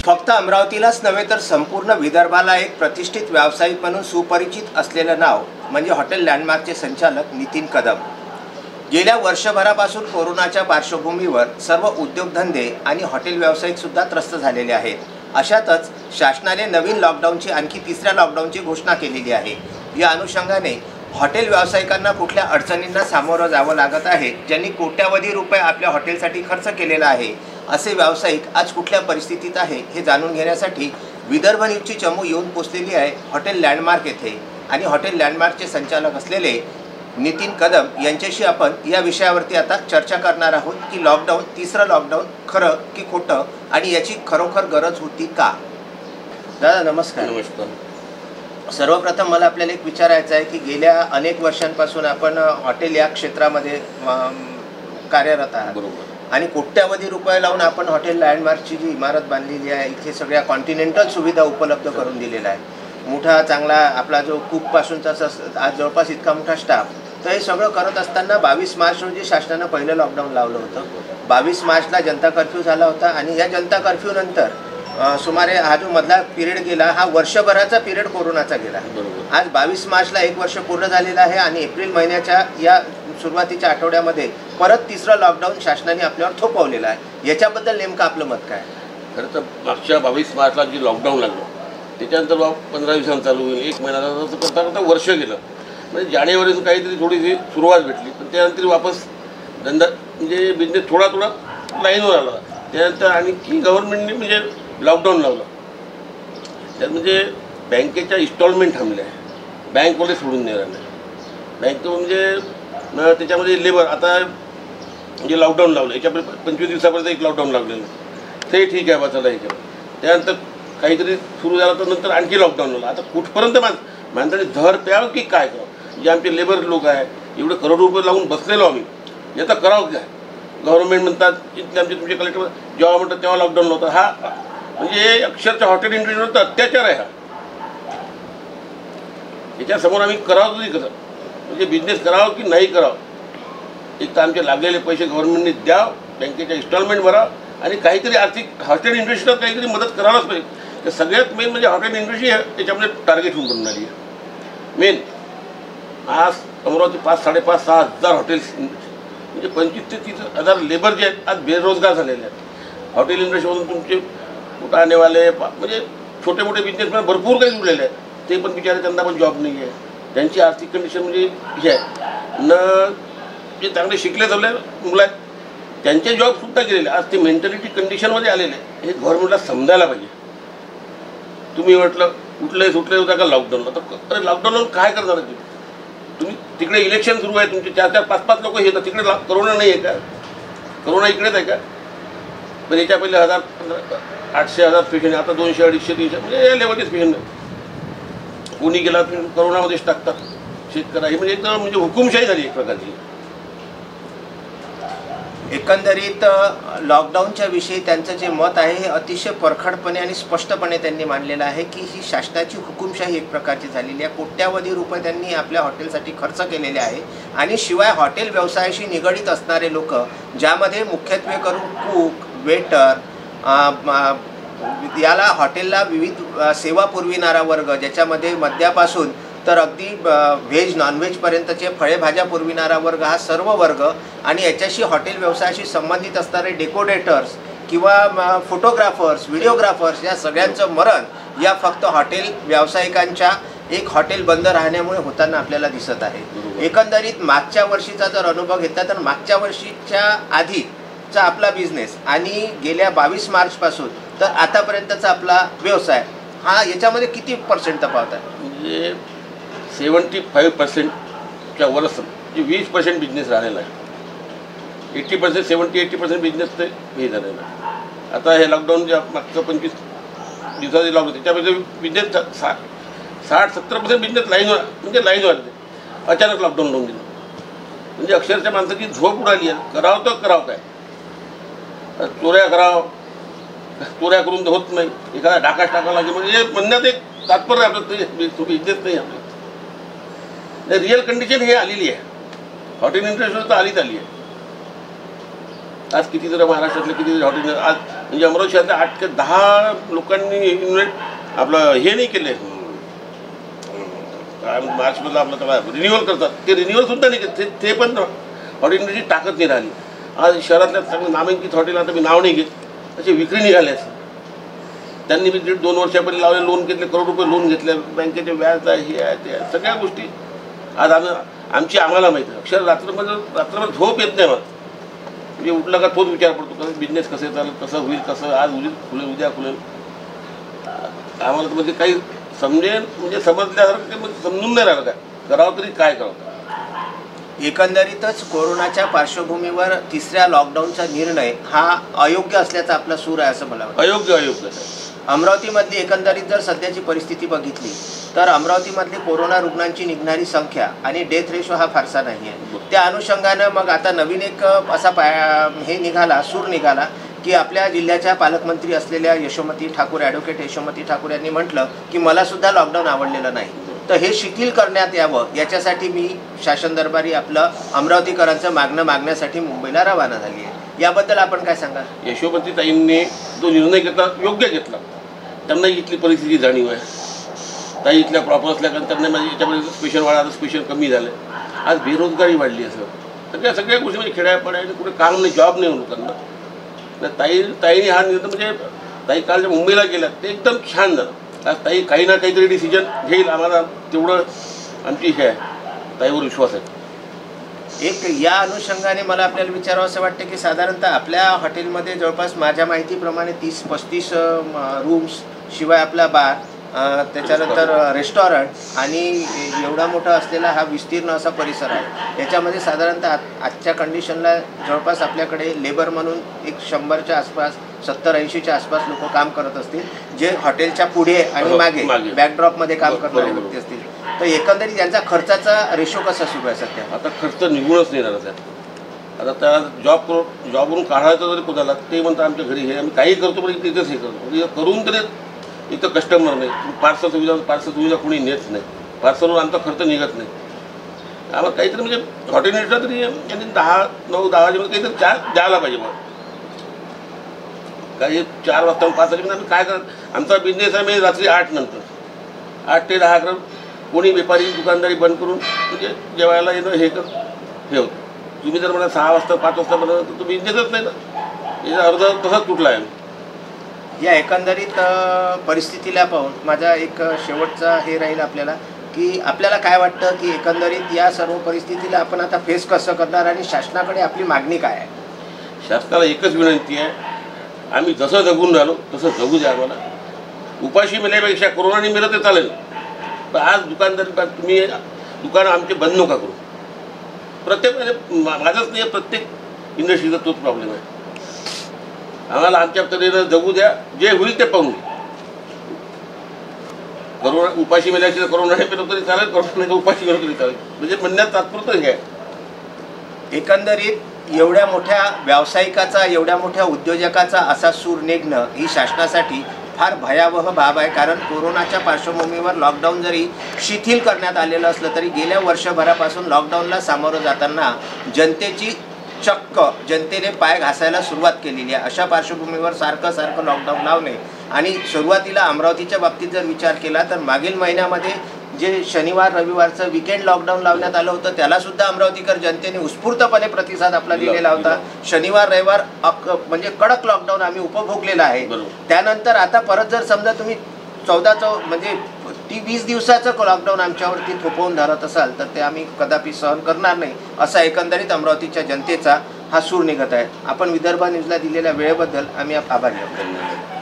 फक्त अमरावतीलाच नव्हे तर संपूर्ण विदर्भाला एक प्रतिष्ठित व्यावसायिक म्हणून सुपरिचित असलेलं नाव म्हणजे हॉटेल लँडमार्कचे संचालक नितीन कदम। गेल्या वर्षभरापासून कोरोनाच्या पार्श्वभूमीवर सर्व उद्योगधंदे आणि हॉटेल व्यावसायिक सुद्धा त्रस्त झालेले आहेत। अशातच शासनाने नवीन लॉकडाऊनची आणखी तिसऱ्या लॉकडाऊनची घोषणा केलेली आहे। या अनुषंगाने हॉटेल व्यावसायिकांना कुठल्या अडचणींना सामोरं जावं लागत आहे, ज्यांनी कोट्यावधी रुपये आपल्या हॉटेलसाठी खर्च केलेला आहे, असे व्यावसायिक आज कुठल्या परिस्थितीत आहे हे जाणून घेण्यासाठी विदर्भ न्यूजची चमू येऊन पोचलेली आहे हॉटेल लँडमार्क येथे। आणि हॉटेल लँडमार्कचे संचालक असलेले नितीन कदम यांच्याशी आपण या विषयावरती आता चर्चा करणार आहोत की लॉकडाऊन, तिसरं लॉकडाऊन खरं की खोटं आणि याची खरोखर गरज होती का। दादा नमस्कार। नमस्कार। सर्वप्रथम मला आपल्याला एक विचारायचं आहे की गेल्या अनेक वर्षांपासून आपण हॉटेल या क्षेत्रामध्ये कार्यरत आहात। बरोबर। आणि कोट्यावधी रुपये लावून आपण हॉटेल लँडमार्कची जी इमारत बांधलेली आहे, इथे सगळ्या कॉन्टिनेंटल सुविधा उपलब्ध करून दिलेला आहे। मोठा चांगला आपला जो कुकपासूनचा आज जवळपास इतका मोठा स्टाफ, तर हे सगळं करत असताना 22 मार्च रोजी शासनानं पहिलं लॉकडाऊन लावलं होतं। 22 मार्चला जनता कर्फ्यू झाला होता आणि या जनता कर्फ्यूनंतर सुमारे हा जो मधला पिरियड गेला, हा वर्षभराचा पिरियड कोरोनाचा गेला। आज 22 मार्चला 1 वर्ष पूर्ण झालेलं आहे आणि एप्रिल महिन्याच्या या सुरुवातीच्या आठवड्यामध्ये परत तिसरं लॉकडाऊन शासनाने आपल्यावर थोपवलेलं आहे। याच्याबद्दल नेमकं आपलं मत काय? खरं तर मागच्या 22 मार्चला जे लॉकडाऊन लागलं त्याच्यानंतर 15 दिवसांनी चालू होईल, 1 महिना करता करता वर्ष गेलं। म्हणजे जानेवारीतून काहीतरी थोडीशी सुरुवात भेटली, पण त्यानंतर वापस धंदा म्हणजे बिझनेस थोडा लाईनवर आला। त्यानंतर आणखी गव्हर्नमेंटने म्हणजे लॉकडाऊन लावलं। त्यात म्हणजे बँकेच्या इन्स्टॉलमेंट थांबल्या, बँकवाले सोडून नाही राहिले। बँक म्हणजे त्याच्यामध्ये लेबर आता जे लॉकडाऊन लावलं याच्यापर्यंत 25 दिवसापर्यंत एक लॉकडाऊन लागलेलं, ते ठीक आहे बा, चला याच्यावर। त्यानंतर काहीतरी सुरू झालं तर नंतर आणखी लॉकडाऊन लावलं। आता कुठपर्यंत माणसाने धर प्यावं की काय करावं? जे आमचे लेबर लोक आहे, एवढे करोड रुपये लावून बसलेलो आम्ही, याचा करावं काय? गव्हर्नमेंट म्हणतात इथले आमचे तुमचे कलेक्टर जेव्हा म्हणतात तेव्हा लॉकडाऊन लावतात। हा म्हणजे अक्षरशः हॉटेल इंडस्ट्रीवर अत्याचार आहे हा। याच्यासमोर आम्ही करावं तरी कसं? म्हणजे बिझनेस करावं की नाही करावं? एक तर आमचे लागलेले पैसे गव्हर्नमेंटने द्यावं, बँकेच्या इन्स्टॉलमेंट भरावं आणि काहीतरी आर्थिक हॉटेल इंडस्ट्रीला काहीतरी मदत करायलाच पाहिजे। तर सगळ्यात मेन म्हणजे हॉटेल इंडस्ट्री त्याच्यामध्ये टार्गेट होऊन बनणारी आहे। मेन आज अमरावती 5-5.5-6 हजार हॉटेल्स म्हणजे 25 ते 30 हजार लेबर जे आहेत आज बेरोजगार झालेले आहेत। हॉटेल इंडस्ट्रीमधून तुमचे उठाणेवाले म्हणजे छोटे मोठे बिझनेसमॅन भरपूर काही जुळलेले आहेत, ते पण बिचारे त्यांना पण जॉब नाही आहे। त्यांची आर्थिक कंडिशन म्हणजे हे आहे न, जे चांगले शिकले चालले मुलं आहेत त्यांचे जॉबसुद्धा गेलेले, आज ते मेंटॅलिटी कंडिशनमध्ये आलेले आहे। हे गव्हर्नमेंटला समजायला पाहिजे। तुम्ही म्हटलं उठले सुटले होता का लॉकडाऊनला, तर लॉकडाऊन काय करणार आहे तुम्ही? तिकडे इलेक्शन सुरू आहे, तुमचे 4-4, 5-5 लोक येतात, तिकडे करोना नाही आहे का? करोना इकडेच आहे का? पण याच्या पहिले 800-1000 पेशंट, आता 200-250-300 म्हणजे या लेवलचेच पेशंट। कोणी गेला तुम्ही करोनामध्येच टाकतात शेतकऱ्या, हे म्हणजे एकदम म्हणजे हुकुमशाही झाली एक प्रकारची। एकंदरीत लॉकडाऊनच्या विषयी त्यांचं जे मत आहे हे अतिशय परखडपणे आणि स्पष्टपणे त्यांनी मांडलेलं आहे की ही शासनाची हुकुमशाही एक प्रकारची झालेली आहे। कोट्यावधी रुपये त्यांनी आपल्या हॉटेलसाठी खर्च केलेले आहे आणि शिवाय हॉटेल व्यवसायाशी निगडीत असणारे लोक, ज्यामध्ये मुख्यत्वे करून कुक, वेटर, याला हॉटेलला विविध सेवा पुरविणारा वर्ग, ज्याच्यामध्ये मद्यापासून तर अगदी व्हेज नॉनव्हेजपर्यंतचे फळे भाज्या पुरविणारा वर्ग, हा सर्व वर्ग आणि याच्याशी हॉटेल व्यवसायाशी संबंधित असणारे डेकोरेटर्स किंवा फोटोग्राफर्स, व्हिडिओग्राफर्स, या सगळ्यांचं मरण या फक्त हॉटेल व्यावसायिकांच्या एक हॉटेल बंद राहण्यामुळे होताना आपल्याला दिसत आहे। एकंदरीत मागच्या वर्षीचा जर अनुभव घेतला तर मागच्या वर्षीच्या आधीचा आपला बिझनेस आणि गेल्या 22 मार्चपासून तर आतापर्यंतचा आपला व्यवसाय हा याच्यामध्ये किती पर्सेंट तफावत आहे? म्हणजे 75%च्या वर असतं, म्हणजे 20% बिझनेस राहिलेला आहे। 80%, 70-80% बिझनेस ते हे झालेलं आहे। आता हे लॉकडाऊन जे मागचं 25 दिवसाचे लॉकडाऊन त्याच्यामध्ये बिझनेस 60-70% बिझनेस लाईनवर म्हणजे लाईनवर अचानक लॉकडाऊन लावून दिलं। म्हणजे अक्षरशः माणसाची झोप उडाली आहे। करावं तर करावं काय? चोऱ्या करावं, चोऱ्या करून तर होत नाही, एखादा डाकाच टाकावा लागेल म्हणजे म्हणण्यात एक तात्पर्य आपलं ते बिझनेस नाही आपलं। रिअल कंडिशन हे आलेली आहे, हॉटेल इंडस्ट्रीवर तर आलीच आली आहे। आज कितीतरी महाराष्ट्रातले कितीतरी हॉटेल आज म्हणजे अमरावती शहरातल्या 8 ते 10 लोकांनी इन्व्हेस्ट आपलं हे नाही केले, मार्चमधलं आपलं त्याला रिन्युअल करतात, ते रिन्युअलसुद्धा नाही केलं. ते पण हॉटेल इंडस्ट्रीची ताकद नाही राहिली. आज शहरातल्या चांगलं नामांकित हॉटेल, आता मी नाव नाही घेत, असे विक्री निघाले. त्यांनी मी 1.5-2 वर्षापर्यंत लावले, लोन घेतले, करोड रुपये लोन घेतले, बँकेचे व्याज आहे, हे आहे, ते सगळ्या गोष्टी आज आम्हाला माहिती आहे. अक्षर रात्रभर झोप येत नाही. मला म्हणजे उठला का तोच विचार पडतो, कसं बिझनेस कसं चालेल, कसं होईल, कसं आज खुलेल, उद्या खुलेल. आम्हाला तर म्हणजे काही समजेल, म्हणजे समजल्यासारखं ते म्हणजे समजून नाही राहिलं, काय करावं तरी काय करावं. एकंदरीतच कोरोनाच्या पार्श्वभूमीवर तिसऱ्या लॉकडाऊनचा निर्णय हा अयोग्य असल्याचा आपला सूर आहे असं मला वाटतं. अयोग्य. अमरावतीमधली एकंदरीत जर सध्याची परिस्थिती बघितली तर अमरावतीमधली कोरोना रुग्णांची निघणारी संख्या आणि डेथ रेशो हा फारसा नाही आहे. त्या अनुषंगानं मग आता नवीन एक असा सूर निघाला की आपल्या जिल्ह्याच्या पालकमंत्री असलेल्या यशोमती ठाकूर, ॲडव्होकेट यशोमती ठाकूर यांनी म्हटलं की मला सुद्धा लॉकडाऊन आवडलेलं नाही, तर हे शिथिल करण्यात यावं याच्यासाठी मी शासन दरबारी आपलं अमरावतीकरांचं मागण्यासाठी मुंबईला रवाना झाली आहे. याबद्दल आपण काय सांगाल? यशोमती ताईंनी जो निर्णय घेतला योग्य घेतला. त्यांना इथली परिस्थिती जाणीव आहे. ताई इथल्या प्रॉपर असल्याकडे त्यांना म्हणजे याच्यामध्ये स्पेशल वाढा, स्पेशल कमी झालं. आज बेरोजगारी वाढली. असं सगळ्या गोष्टी म्हणजे खेड्यापाड्याने कुठे काम नाही, जॉब नाही लोकांना. ताईने हा निर्णय म्हणजे ताई काल मुंबईला गेल्या ते एकदम छान झालं. आज ताई काही ना काहीतरी डिसिजन घेईल. आम्हाला तेवढं आमची हे आहे, ताईवर विश्वास आहे. एक या अनुषंगाने मला आपल्याला विचारावं असं वाटतं की साधारणतः आपल्या हॉटेलमध्ये जवळपास माझ्या माहितीप्रमाणे 30-35 रूम्स, शिवाय आपला बार, त्याच्यानंतर रेस्टॉरंट आणि एवढा मोठा असलेला हा विस्तीर्ण असा परिसर आहे. याच्यामध्ये साधारणतः आजच्या कंडिशनला जवळपास आपल्याकडे लेबर म्हणून एक 100च्या आसपास, 70-80च्या आसपास लोक काम करत असतील, जे हॉटेलच्या पुढे आणि मागे बॅकड्रॉपमध्ये काम करणारे व्यक्ती असतील. तर एकंदरीत यांचा खर्चाचा रेशो कसा सुरू आहे सध्या? आता खर्च निघूनच नाही राहणार. आता त्या जॉबवरून काढायचं जरी कोणाला ते म्हणतात आमच्या घरी हे आम्ही काही करतो, पण इथेच हे करतो. म्हणजे करून तरी इथं कस्टमर नाही, पार्सल सुविधा कोणी नेत नाही, पार्सलवर आमचा खर्च निघत नाही. आम्हाला काहीतरी म्हणजे हॉटेल नेटला तरी यांनी 9-10 काहीतरी द्यायला पाहिजे. मग काही 4 वाजता 5 वाजेपर्यंत आम्ही काय करत. आमचा बिझनेस आहे म्हणजे रात्री 8 नंतर 8 ते 10 अकरा कोणी व्यापारी दुकानदारी बंद करून म्हणजे जेवायला येणं हे होतं. तुम्ही जर मला 6 वाजता 5 वाजता बनवलं तर तुम्ही बिझनेसच नाही ना. याचा अर्ध तसाच तुटला आहे. या एकंदरीत परिस्थितीला पाहून माझा एक शेवटचा हे राहील आपल्याला की आपल्याला काय वाटतं की एकंदरीत या सर्व परिस्थितीला आपण आता फेस कसं करणार आणि शासनाकडे आपली मागणी काय आहे? शासनाला एकच विनंती आहे, आम्ही जसं जगून राहिलो तसं जगू द्या. आम्हाला उपाशी मेल्यापेक्षा कोरोनाने मेलं तर चालेल, पण आज तुम्ही दुकानं आमचे बंद नका करू. प्रत्येक म्हणजे माझंच नाही, प्रत्येक इंडस्ट्रीचा तोच प्रॉब्लेम आहे. आम्हाला आमच्या तऱ्हेनं जगू द्या, जे होईल ते पाहून. करोना उपाशी मेल्याची तर करोना नाही पेलो तरी चालेल, करोना उपाशी मेलो तरी चालेल. म्हणजे म्हणण्यात तात्पुरतं हे आहे. एकंदरीत एवढ्या मोठ्या व्यावसायिकाचा, एवढ्या मोठ्या उद्योजकाचा असा सूर निघणं ही शासनासाठी फार भयावह बाब आहे. कारण कोरोनाच्या पार्श्वभूमीवर लॉकडाऊन जरी शिथिल करण्यात आलेलं असलं तरी गेल्या वर्षभरापासून लॉकडाऊनला सामोरं जाताना जनतेने पाय घासायला सुरुवात केलेली आहे. अशा पार्श्वभूमीवर सारखं लॉकडाऊन लावणे आणि सुरुवातीला अमरावतीच्या बाबतीत जर विचार केला तर मागील महिन्यामध्ये जे शनिवार रविवारचं विकेंड लॉकडाऊन लावण्यात आलं होतं त्यालासुद्धा अमरावतीकर जनतेने उत्स्फूर्तपणे प्रतिसाद आपला दिलेला होता. शनिवार रविवार म्हणजे कडक लॉकडाऊन आम्ही उपभोगलेला आहे. त्यानंतर आता परत जर समजा तुम्ही 14 म्हणजे 20 दिवसाचं लॉकडाऊन आमच्यावरती थोपवून धरत असाल तर ते आम्ही कदापि सहन करणार नाही, असा एकंदरीत अमरावतीच्या जनतेचा हा सूर निघत आहे. आपण विदर्भ न्यूजला दिलेल्या वेळेबद्दल आम्ही आभारी आहोत.